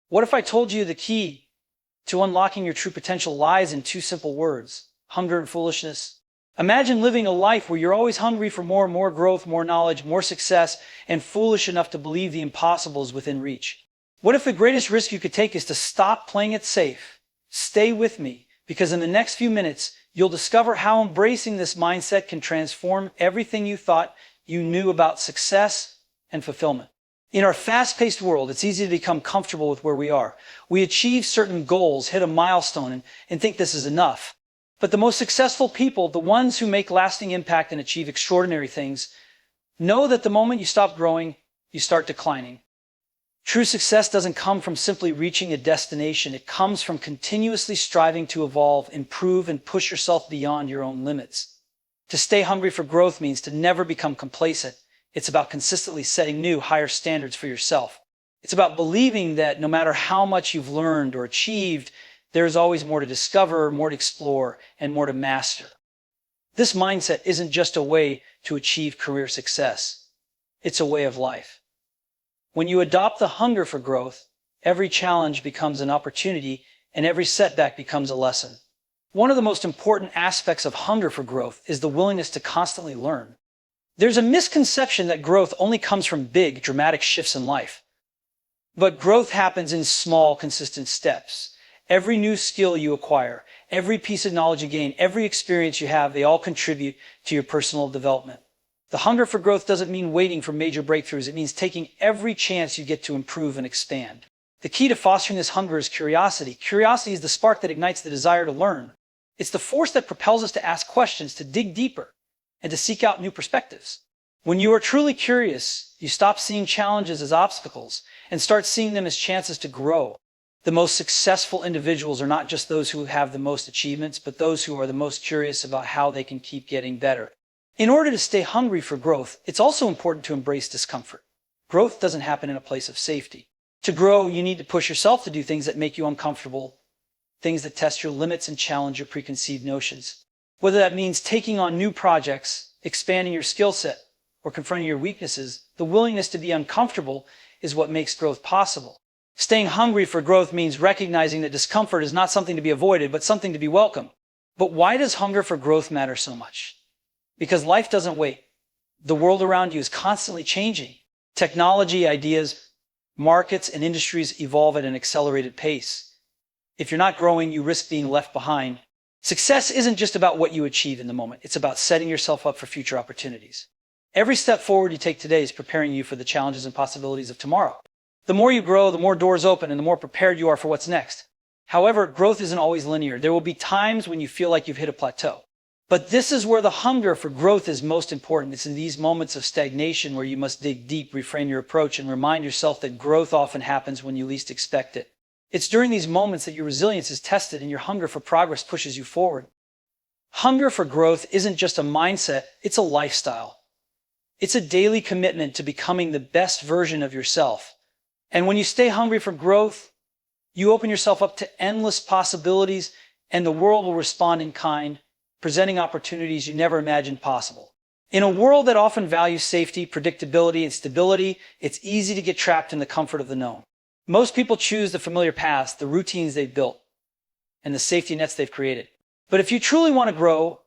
What if I told you the key to unlocking your true potential lies in two simple words: hunger and foolishness? Imagine living a life where you're always hungry for more growth, more knowledge, more success, and foolish enough to believe the impossible is within reach. What if the greatest risk you could take is to stop playing it safe? Stay with me, because in the next few minutes, you'll discover how embracing this mindset can transform everything you thought you knew about success and fulfillment. In our fast-paced world, it's easy to become comfortable with where we are. We achieve certain goals, hit a milestone, and think this is enough. But the most successful people, the ones who make lasting impact and achieve extraordinary things, know that the moment you stop growing, you start declining. True success doesn't come from simply reaching a destination. It comes from continuously striving to evolve, improve, and push yourself beyond your own limits. To stay hungry for growth means to never become complacent. It's about consistently setting new, higher standards for yourself. It's about believing that no matter how much you've learned or achieved, there is always more to discover, more to explore, and more to master. This mindset isn't just a way to achieve career success. It's a way of life. When you adopt the hunger for growth, every challenge becomes an opportunity and every setback becomes a lesson. One of the most important aspects of hunger for growth is the willingness to constantly learn. There's a misconception that growth only comes from big, dramatic shifts in life. But growth happens in small, consistent steps. Every new skill you acquire, every piece of knowledge you gain, every experience you have, they all contribute to your personal development. The hunger for growth doesn't mean waiting for major breakthroughs. It means taking every chance you get to improve and expand. The key to fostering this hunger is curiosity. Curiosity is the spark that ignites the desire to learn. It's the force that propels us to ask questions, to dig deeper, and to seek out new perspectives. When you are truly curious, you stop seeing challenges as obstacles and start seeing them as chances to grow. The most successful individuals are not just those who have the most achievements, but those who are the most curious about how they can keep getting better. In order to stay hungry for growth, it's also important to embrace discomfort. Growth doesn't happen in a place of safety. To grow, you need to push yourself to do things that make you uncomfortable, things that test your limits and challenge your preconceived notions. Whether that means taking on new projects, expanding your skill set, or confronting your weaknesses, the willingness to be uncomfortable is what makes growth possible. Staying hungry for growth means recognizing that discomfort is not something to be avoided, but something to be welcomed. But why does hunger for growth matter so much? Because life doesn't wait. The world around you is constantly changing. Technology, ideas, markets, and industries evolve at an accelerated pace. If you're not growing, you risk being left behind. Success isn't just about what you achieve in the moment. It's about setting yourself up for future opportunities. Every step forward you take today is preparing you for the challenges and possibilities of tomorrow. The more you grow, the more doors open and the more prepared you are for what's next. However, growth isn't always linear. There will be times when you feel like you've hit a plateau. But this is where the hunger for growth is most important. It's in these moments of stagnation where you must dig deep, reframe your approach, and remind yourself that growth often happens when you least expect it. It's during these moments that your resilience is tested and your hunger for progress pushes you forward. Hunger for growth isn't just a mindset, it's a lifestyle. It's a daily commitment to becoming the best version of yourself. And when you stay hungry for growth, you open yourself up to endless possibilities, and the world will respond in kind, presenting opportunities you never imagined possible. In a world that often values safety, predictability, and stability, it's easy to get trapped in the comfort of the known. Most people choose the familiar paths, the routines they've built, and the safety nets they've created. But if you truly want to grow,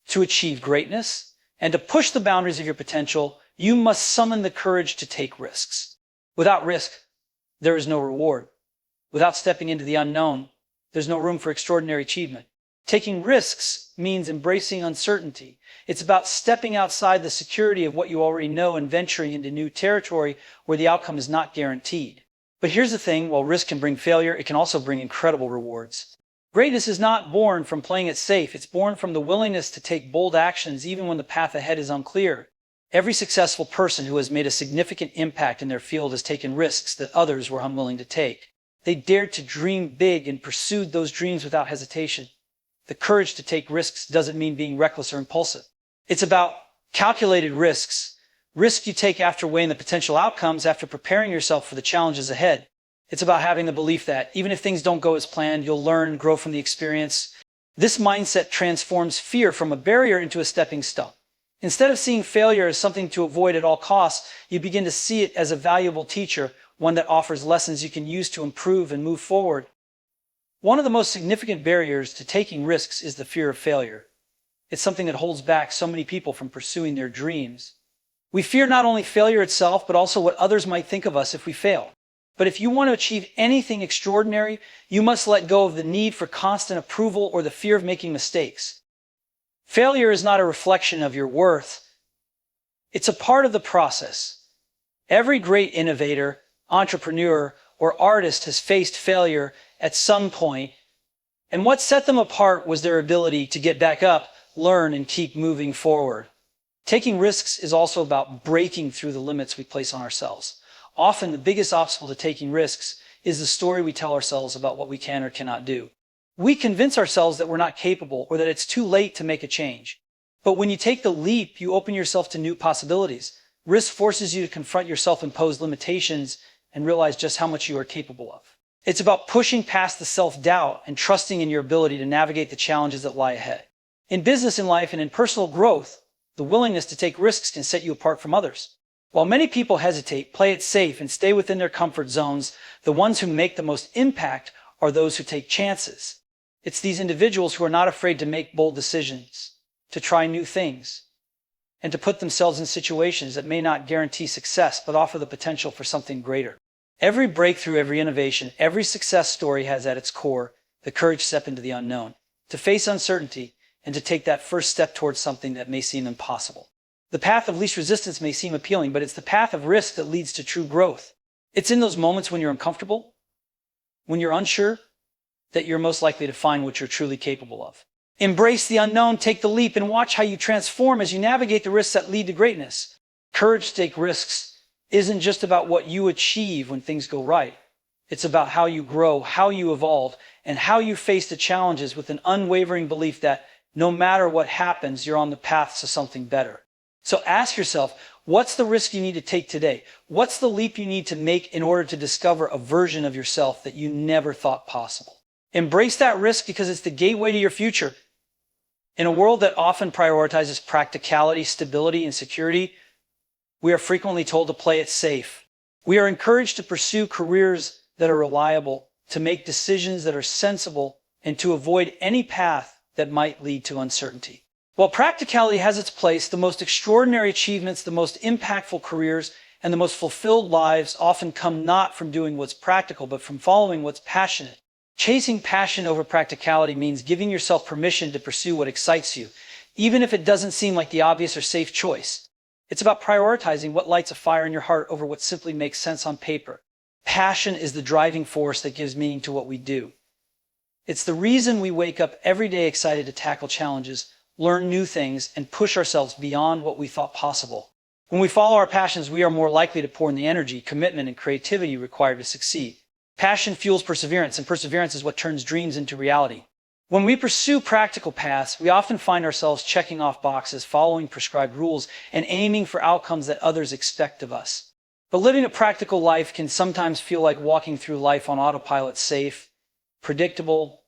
to achieve greatness, and to push the boundaries of your potential, you must summon the courage to take risks. Without risk, there is no reward. Without stepping into the unknown, there's no room for extraordinary achievement. Taking risks means embracing uncertainty. It's about stepping outside the security of what you already know and venturing into new territory where the outcome is not guaranteed. But here's the thing, while risk can bring failure, it can also bring incredible rewards. Greatness is not born from playing it safe. It's born from the willingness to take bold actions even when the path ahead is unclear. Every successful person who has made a significant impact in their field has taken risks that others were unwilling to take. They dared to dream big and pursued those dreams without hesitation. The courage to take risks doesn't mean being reckless or impulsive. It's about calculated risks. Risks you take after weighing the potential outcomes, after preparing yourself for the challenges ahead. It's about having the belief that even if things don't go as planned, you'll learn and grow from the experience. This mindset transforms fear from a barrier into a stepping stone. Instead of seeing failure as something to avoid at all costs, you begin to see it as a valuable teacher, one that offers lessons you can use to improve and move forward. One of the most significant barriers to taking risks is the fear of failure. It's something that holds back so many people from pursuing their dreams. We fear not only failure itself, but also what others might think of us if we fail. But if you want to achieve anything extraordinary, you must let go of the need for constant approval or the fear of making mistakes. Failure is not a reflection of your worth. It's a part of the process. Every great innovator, entrepreneur, or artist has faced failure at some point, and what set them apart was their ability to get back up, learn, and keep moving forward. Taking risks is also about breaking through the limits we place on ourselves. Often, the biggest obstacle to taking risks is the story we tell ourselves about what we can or cannot do. We convince ourselves that we're not capable or that it's too late to make a change. But when you take the leap, you open yourself to new possibilities. Risk forces you to confront your self-imposed limitations and realize just how much you are capable of. It's about pushing past the self-doubt and trusting in your ability to navigate the challenges that lie ahead. In business, in life, and in personal growth, the willingness to take risks can set you apart from others. While many people hesitate, play it safe, and stay within their comfort zones, the ones who make the most impact are those who take chances. It's these individuals who are not afraid to make bold decisions, to try new things, and to put themselves in situations that may not guarantee success, but offer the potential for something greater. Every breakthrough, every innovation, every success story has at its core the courage to step into the unknown, to face uncertainty, and to take that first step towards something that may seem impossible. The path of least resistance may seem appealing, but it's the path of risk that leads to true growth. It's in those moments when you're uncomfortable, when you're unsure, that you're most likely to find what you're truly capable of. Embrace the unknown, take the leap, and watch how you transform as you navigate the risks that lead to greatness. Courage to take risks isn't just about what you achieve when things go right. It's about how you grow, how you evolve, and how you face the challenges with an unwavering belief that no matter what happens, you're on the path to something better. So ask yourself, what's the risk you need to take today? What's the leap you need to make in order to discover a version of yourself that you never thought possible? Embrace that risk because it's the gateway to your future. In a world that often prioritizes practicality, stability, and security, we are frequently told to play it safe. We are encouraged to pursue careers that are reliable, to make decisions that are sensible, and to avoid any path that might lead to uncertainty. While practicality has its place, the most extraordinary achievements, the most impactful careers, and the most fulfilled lives often come not from doing what's practical, but from following what's passionate. Chasing passion over practicality means giving yourself permission to pursue what excites you, even if it doesn't seem like the obvious or safe choice. It's about prioritizing what lights a fire in your heart over what simply makes sense on paper. Passion is the driving force that gives meaning to what we do. It's the reason we wake up every day excited to tackle challenges, learn new things, and push ourselves beyond what we thought possible. When we follow our passions, we are more likely to pour in the energy, commitment, and creativity required to succeed. Passion fuels perseverance, and perseverance is what turns dreams into reality. When we pursue practical paths, we often find ourselves checking off boxes, following prescribed rules, and aiming for outcomes that others expect of us. But living a practical life can sometimes feel like walking through life on autopilot, safe, predictable,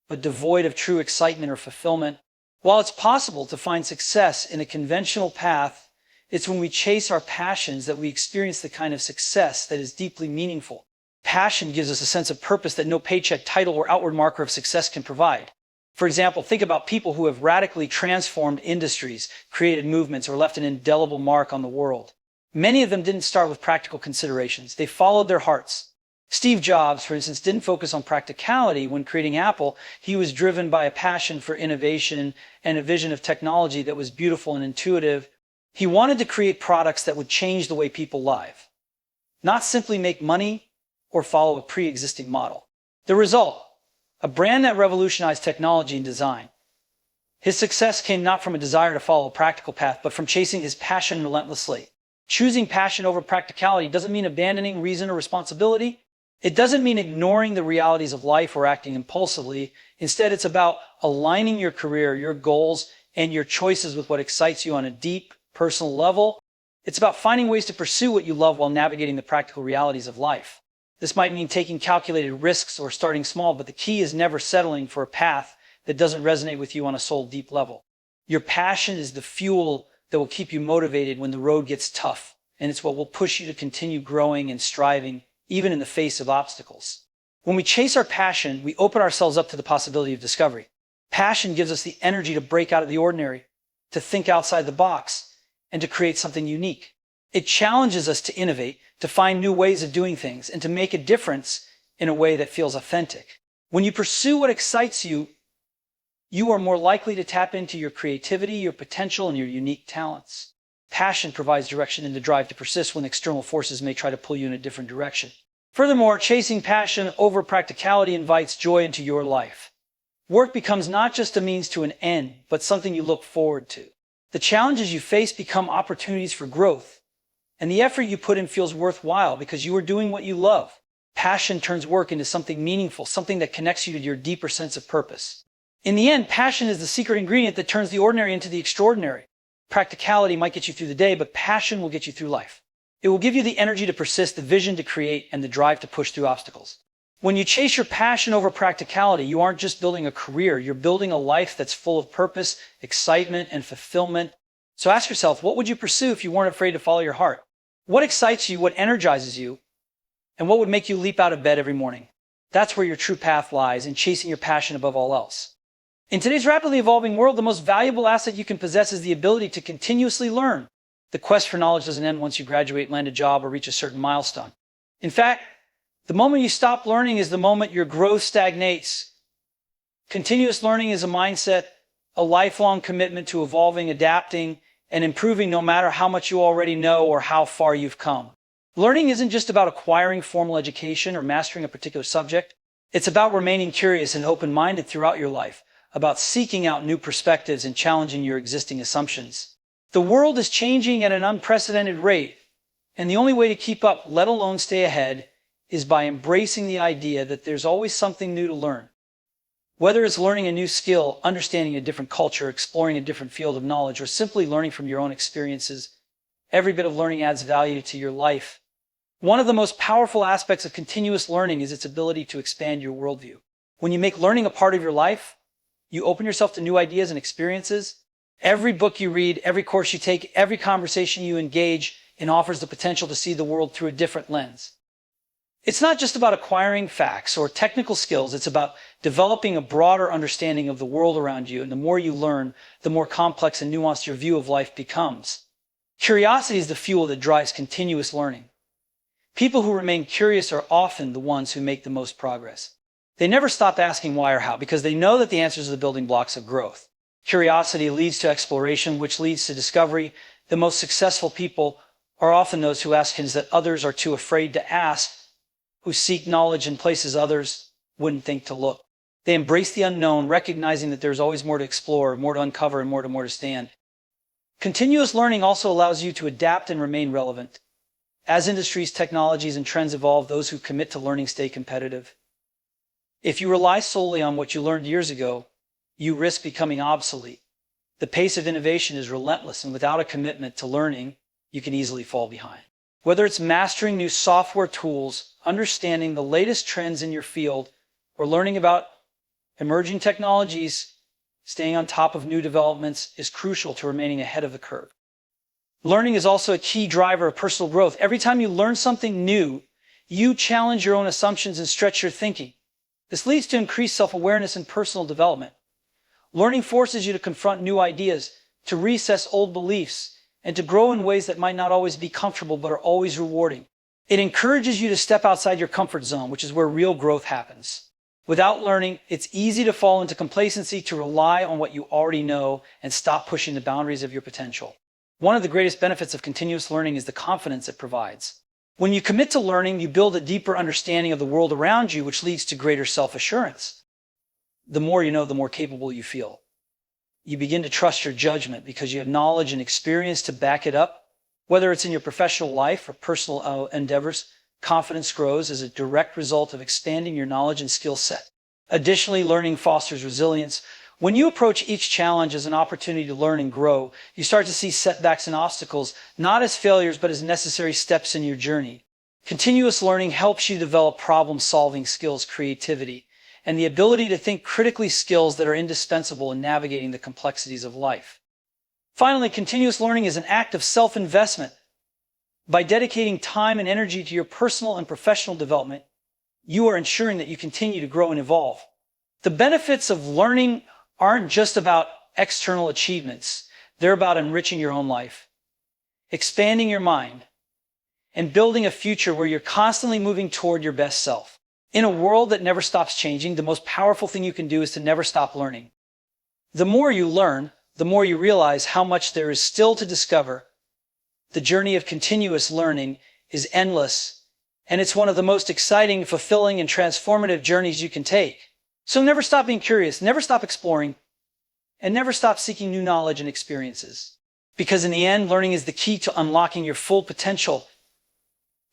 but devoid of true excitement or fulfillment. While it's possible to find success in a conventional path, it's when we chase our passions that we experience the kind of success that is deeply meaningful. Passion gives us a sense of purpose that no paycheck, title, or outward marker of success can provide. For example, think about people who have radically transformed industries, created movements, or left an indelible mark on the world. Many of them didn't start with practical considerations. They followed their hearts. Steve Jobs, for instance, didn't focus on practicality when creating Apple. He was driven by a passion for innovation and a vision of technology that was beautiful and intuitive. He wanted to create products that would change the way people live, not simply make money or follow a pre-existing model. The result, a brand that revolutionized technology and design. His success came not from a desire to follow a practical path, but from chasing his passion relentlessly. Choosing passion over practicality doesn't mean abandoning reason or responsibility. It doesn't mean ignoring the realities of life or acting impulsively. Instead, it's about aligning your career, your goals, and your choices with what excites you on a deep, personal level. It's about finding ways to pursue what you love while navigating the practical realities of life. This might mean taking calculated risks or starting small, but the key is never settling for a path that doesn't resonate with you on a soul deep level. Your passion is the fuel that will keep you motivated when the road gets tough, and it's what will push you to continue growing and striving, even in the face of obstacles. When we chase our passion, we open ourselves up to the possibility of discovery. Passion gives us the energy to break out of the ordinary, to think outside the box, and to create something unique. It challenges us to innovate, to find new ways of doing things, and to make a difference in a way that feels authentic. When you pursue what excites you, you are more likely to tap into your creativity, your potential, and your unique talents. Passion provides direction and the drive to persist when external forces may try to pull you in a different direction. Furthermore, chasing passion over practicality invites joy into your life. Work becomes not just a means to an end, but something you look forward to. The challenges you face become opportunities for growth, and the effort you put in feels worthwhile because you are doing what you love. Passion turns work into something meaningful, something that connects you to your deeper sense of purpose. In the end, passion is the secret ingredient that turns the ordinary into the extraordinary. Practicality might get you through the day, but passion will get you through life. It will give you the energy to persist, the vision to create, and the drive to push through obstacles. When you chase your passion over practicality, you aren't just building a career, you're building a life that's full of purpose, excitement, and fulfillment. So ask yourself, what would you pursue if you weren't afraid to follow your heart? What excites you, what energizes you, and what would make you leap out of bed every morning? That's where your true path lies, in chasing your passion above all else. In today's rapidly evolving world, the most valuable asset you can possess is the ability to continuously learn. The quest for knowledge doesn't end once you graduate, land a job, or reach a certain milestone. In fact, the moment you stop learning is the moment your growth stagnates. Continuous learning is a mindset, a lifelong commitment to evolving, adapting, and improving no matter how much you already know or how far you've come. Learning isn't just about acquiring formal education or mastering a particular subject. It's about remaining curious and open-minded throughout your life, about seeking out new perspectives and challenging your existing assumptions. The world is changing at an unprecedented rate, and the only way to keep up, let alone stay ahead, is by embracing the idea that there's always something new to learn. Whether it's learning a new skill, understanding a different culture, exploring a different field of knowledge, or simply learning from your own experiences, every bit of learning adds value to your life. One of the most powerful aspects of continuous learning is its ability to expand your worldview. When you make learning a part of your life, you open yourself to new ideas and experiences. Every book you read, every course you take, every conversation you engage in offers the potential to see the world through a different lens. It's not just about acquiring facts or technical skills, it's about developing a broader understanding of the world around you, and the more you learn, the more complex and nuanced your view of life becomes. Curiosity is the fuel that drives continuous learning. People who remain curious are often the ones who make the most progress. They never stop asking why or how because they know that the answers are the building blocks of growth. Curiosity leads to exploration, which leads to discovery. The most successful people are often those who ask questions that others are too afraid to ask, who seek knowledge in places others wouldn't think to look. They embrace the unknown, recognizing that there's always more to explore, more to uncover, and more to stand. Continuous learning also allows you to adapt and remain relevant. As industries, technologies, and trends evolve, those who commit to learning stay competitive. If you rely solely on what you learned years ago, you risk becoming obsolete. The pace of innovation is relentless, and without a commitment to learning, you can easily fall behind. Whether it's mastering new software tools, understanding the latest trends in your field, or learning about emerging technologies, staying on top of new developments is crucial to remaining ahead of the curve. Learning is also a key driver of personal growth. Every time you learn something new, you challenge your own assumptions and stretch your thinking. This leads to increased self-awareness and personal development. Learning forces you to confront new ideas, to reassess old beliefs, and to grow in ways that might not always be comfortable but are always rewarding. It encourages you to step outside your comfort zone, which is where real growth happens. Without learning, it's easy to fall into complacency, to rely on what you already know, and stop pushing the boundaries of your potential. One of the greatest benefits of continuous learning is the confidence it provides. When you commit to learning, you build a deeper understanding of the world around you, which leads to greater self-assurance. The more you know, the more capable you feel. You begin to trust your judgment because you have knowledge and experience to back it up. Whether it's in your professional life or personal endeavors, confidence grows as a direct result of expanding your knowledge and skill set. Additionally, learning fosters resilience. When you approach each challenge as an opportunity to learn and grow, you start to see setbacks and obstacles not as failures but as necessary steps in your journey. Continuous learning helps you develop problem-solving skills, creativity, and the ability to think critically, skills that are indispensable in navigating the complexities of life. Finally, continuous learning is an act of self-investment. By dedicating time and energy to your personal and professional development, you are ensuring that you continue to grow and evolve. The benefits of learning aren't just about external achievements. They're about enriching your own life, expanding your mind, and building a future where you're constantly moving toward your best self. In a world that never stops changing, the most powerful thing you can do is to never stop learning. The more you learn, the more you realize how much there is still to discover. The journey of continuous learning is endless, and it's one of the most exciting, fulfilling, and transformative journeys you can take. So never stop being curious, never stop exploring, and never stop seeking new knowledge and experiences. Because in the end, learning is the key to unlocking your full potential.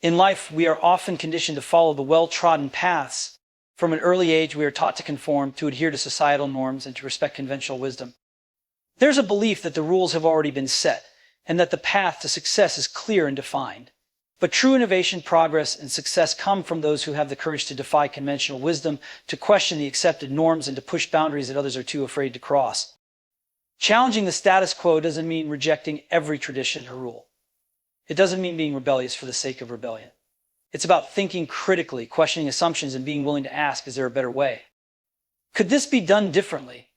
In life, we are often conditioned to follow the well-trodden paths. From an early age, we are taught to conform, to adhere to societal norms, and to respect conventional wisdom. There's a belief that the rules have already been set, and that the path to success is clear and defined. But true innovation, progress, and success come from those who have the courage to defy conventional wisdom, to question the accepted norms, and to push boundaries that others are too afraid to cross. Challenging the status quo doesn't mean rejecting every tradition or rule. It doesn't mean being rebellious for the sake of rebellion. It's about thinking critically, questioning assumptions, and being willing to ask, is there a better way? Could this be done differently?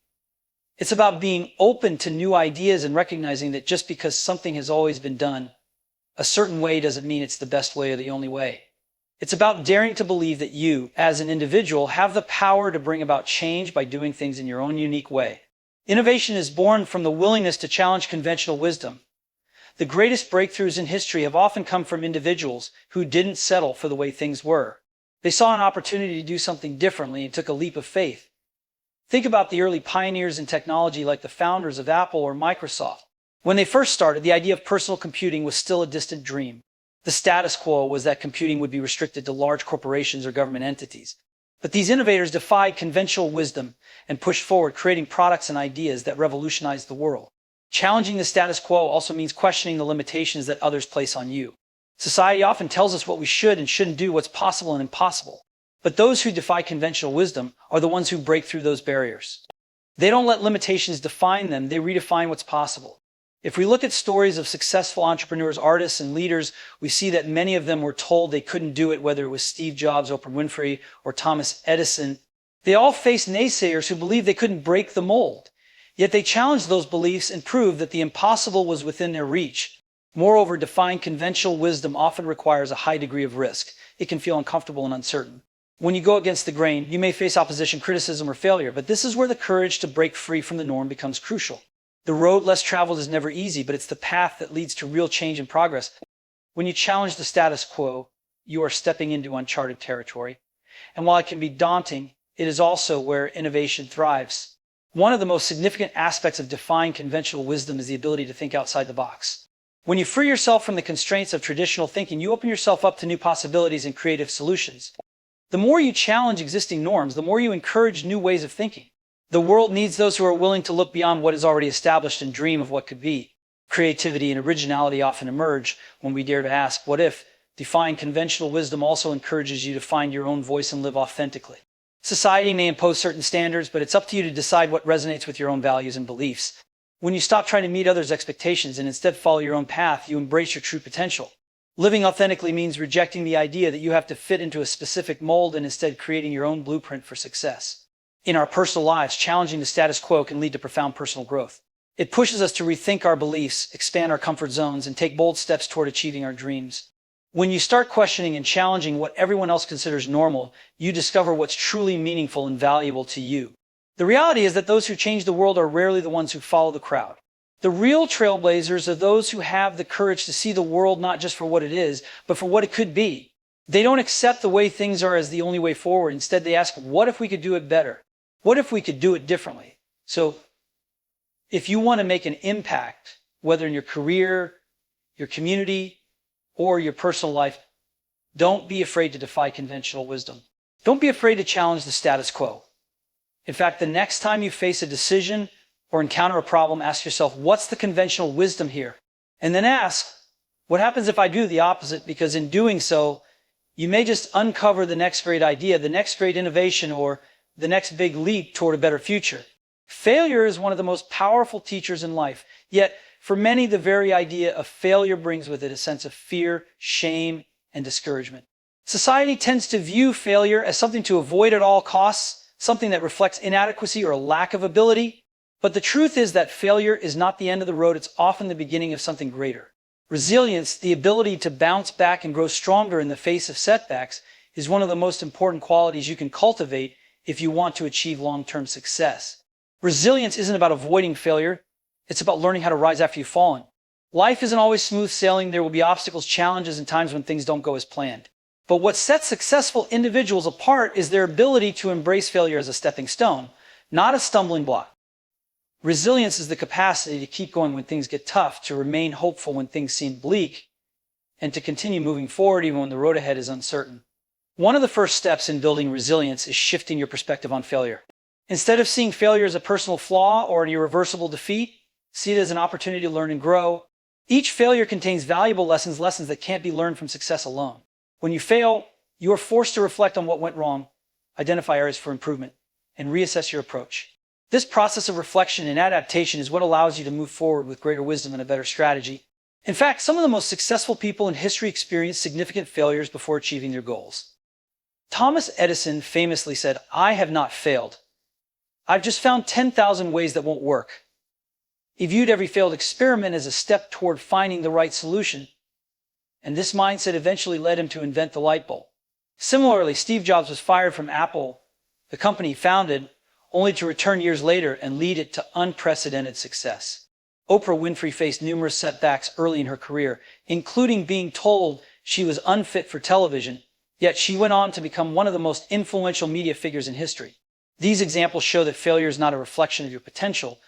It's about being open to new ideas and recognizing that just because something has always been done a certain way doesn't mean it's the best way or the only way. It's about daring to believe that you, as an individual, have the power to bring about change by doing things in your own unique way. Innovation is born from the willingness to challenge conventional wisdom. The greatest breakthroughs in history have often come from individuals who didn't settle for the way things were. They saw an opportunity to do something differently and took a leap of faith. Think about the early pioneers in technology like the founders of Apple or Microsoft. When they first started, the idea of personal computing was still a distant dream. The status quo was that computing would be restricted to large corporations or government entities. But these innovators defied conventional wisdom and pushed forward, creating products and ideas that revolutionized the world. Challenging the status quo also means questioning the limitations that others place on you. Society often tells us what we should and shouldn't do, what's possible and impossible. But those who defy conventional wisdom are the ones who break through those barriers. They don't let limitations define them, they redefine what's possible. If we look at stories of successful entrepreneurs, artists, and leaders, we see that many of them were told they couldn't do it, whether it was Steve Jobs, Oprah Winfrey, or Thomas Edison. They all faced naysayers who believed they couldn't break the mold. Yet they challenged those beliefs and proved that the impossible was within their reach. Moreover, defying conventional wisdom often requires a high degree of risk. It can feel uncomfortable and uncertain. When you go against the grain, you may face opposition, criticism, or failure, but this is where the courage to break free from the norm becomes crucial. The road less traveled is never easy, but it's the path that leads to real change and progress. When you challenge the status quo, you are stepping into uncharted territory. And while it can be daunting, it is also where innovation thrives. One of the most significant aspects of defying conventional wisdom is the ability to think outside the box. When you free yourself from the constraints of traditional thinking, you open yourself up to new possibilities and creative solutions. The more you challenge existing norms, the more you encourage new ways of thinking. The world needs those who are willing to look beyond what is already established and dream of what could be. Creativity and originality often emerge when we dare to ask, what if? Defying conventional wisdom also encourages you to find your own voice and live authentically. Society may impose certain standards, but it's up to you to decide what resonates with your own values and beliefs. When you stop trying to meet others' expectations and instead follow your own path, you embrace your true potential. Living authentically means rejecting the idea that you have to fit into a specific mold and instead creating your own blueprint for success. In our personal lives, challenging the status quo can lead to profound personal growth. It pushes us to rethink our beliefs, expand our comfort zones, and take bold steps toward achieving our dreams. When you start questioning and challenging what everyone else considers normal, you discover what's truly meaningful and valuable to you. The reality is that those who change the world are rarely the ones who follow the crowd. The real trailblazers are those who have the courage to see the world not just for what it is, but for what it could be. They don't accept the way things are as the only way forward. Instead, they ask, what if we could do it better? What if we could do it differently? So, if you want to make an impact, whether in your career, your community, or your personal life, don't be afraid to defy conventional wisdom. Don't be afraid to challenge the status quo. In fact, the next time you face a decision or encounter a problem, ask yourself, what's the conventional wisdom here? And then ask, what happens if I do the opposite? Because in doing so, you may just uncover the next great idea, the next great innovation, or the next big leap toward a better future. Failure is one of the most powerful teachers in life, yet For many, the very idea of failure brings with it a sense of fear, shame, and discouragement. Society tends to view failure as something to avoid at all costs, something that reflects inadequacy or a lack of ability. But the truth is that failure is not the end of the road, it's often the beginning of something greater. Resilience, the ability to bounce back and grow stronger in the face of setbacks, is one of the most important qualities you can cultivate if you want to achieve long-term success. Resilience isn't about avoiding failure, it's about learning how to rise after you've fallen. Life isn't always smooth sailing, there will be obstacles, challenges, and times when things don't go as planned. But what sets successful individuals apart is their ability to embrace failure as a stepping stone, not a stumbling block. Resilience is the capacity to keep going when things get tough, to remain hopeful when things seem bleak, and to continue moving forward even when the road ahead is uncertain. One of the first steps in building resilience is shifting your perspective on failure. Instead of seeing failure as a personal flaw or an irreversible defeat, see it as an opportunity to learn and grow. Each failure contains valuable lessons that can't be learned from success alone. When you fail, you are forced to reflect on what went wrong, identify areas for improvement, and reassess your approach. This process of reflection and adaptation is what allows you to move forward with greater wisdom and a better strategy. In fact, some of the most successful people in history experienced significant failures before achieving their goals. Thomas Edison famously said, "I have not failed. I've just found 10,000 ways that won't work." He viewed every failed experiment as a step toward finding the right solution, and this mindset eventually led him to invent the light bulb. Similarly, Steve Jobs was fired from Apple, the company he founded, only to return years later and lead it to unprecedented success. Oprah Winfrey faced numerous setbacks early in her career, including being told she was unfit for television, yet she went on to become one of the most influential media figures in history. These examples show that failure is not a reflection of your potential,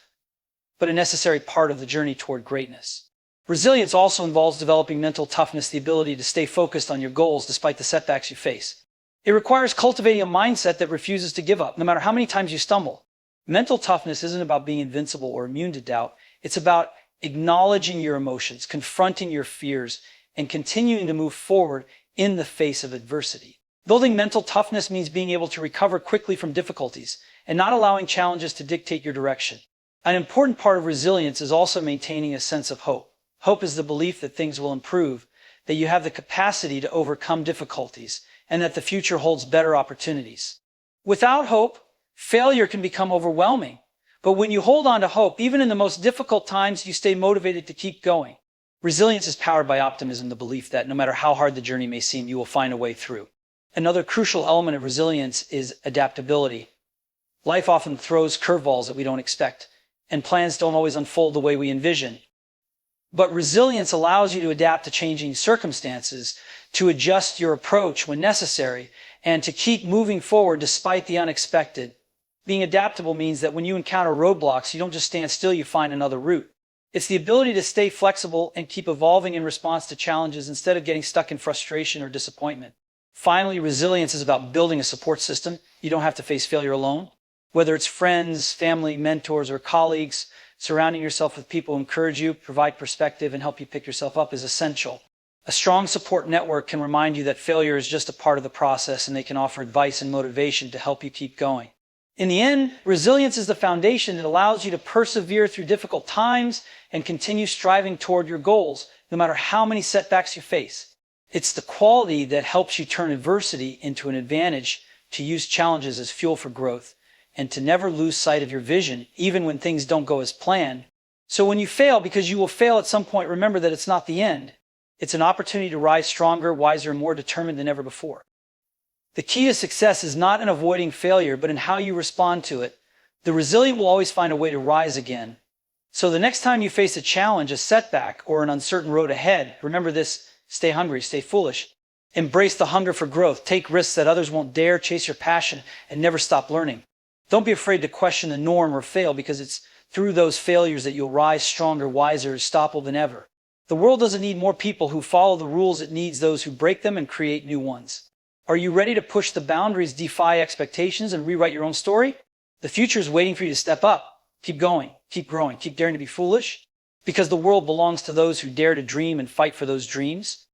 but a necessary part of the journey toward greatness. Resilience also involves developing mental toughness, the ability to stay focused on your goals despite the setbacks you face. It requires cultivating a mindset that refuses to give up, no matter how many times you stumble. Mental toughness isn't about being invincible or immune to doubt. It's about acknowledging your emotions, confronting your fears, and continuing to move forward in the face of adversity. Building mental toughness means being able to recover quickly from difficulties and not allowing challenges to dictate your direction. An important part of resilience is also maintaining a sense of hope. Hope is the belief that things will improve, that you have the capacity to overcome difficulties, and that the future holds better opportunities. Without hope, failure can become overwhelming. But when you hold on to hope, even in the most difficult times, you stay motivated to keep going. Resilience is powered by optimism, the belief that no matter how hard the journey may seem, you will find a way through. Another crucial element of resilience is adaptability. Life often throws curveballs that we don't expect, and plans don't always unfold the way we envision. But resilience allows you to adapt to changing circumstances, to adjust your approach when necessary, and to keep moving forward despite the unexpected. Being adaptable means that when you encounter roadblocks, you don't just stand still, you find another route. It's the ability to stay flexible and keep evolving in response to challenges instead of getting stuck in frustration or disappointment. Finally, resilience is about building a support system. You don't have to face failure alone. Whether it's friends, family, mentors, or colleagues, surrounding yourself with people who encourage you, provide perspective, and help you pick yourself up is essential. A strong support network can remind you that failure is just a part of the process, and they can offer advice and motivation to help you keep going. In the end, resilience is the foundation that allows you to persevere through difficult times and continue striving toward your goals, no matter how many setbacks you face. It's the quality that helps you turn adversity into an advantage, to use challenges as fuel for growth, and to never lose sight of your vision, even when things don't go as planned. So when you fail, because you will fail at some point, remember that it's not the end. It's an opportunity to rise stronger, wiser, and more determined than ever before. The key to success is not in avoiding failure, but in how you respond to it. The resilient will always find a way to rise again. So the next time you face a challenge, a setback, or an uncertain road ahead, remember this: stay hungry, stay foolish. Embrace the hunger for growth. Take risks that others won't dare. Chase your passion and never stop learning. Don't be afraid to question the norm or fail, because it's through those failures that you'll rise stronger, wiser, unstoppable than ever. The world doesn't need more people who follow the rules. It needs those who break them and create new ones. Are you ready to push the boundaries, defy expectations, and rewrite your own story? The future is waiting for you to step up. Keep going, keep growing, keep daring to be foolish, because the world belongs to those who dare to dream and fight for those dreams.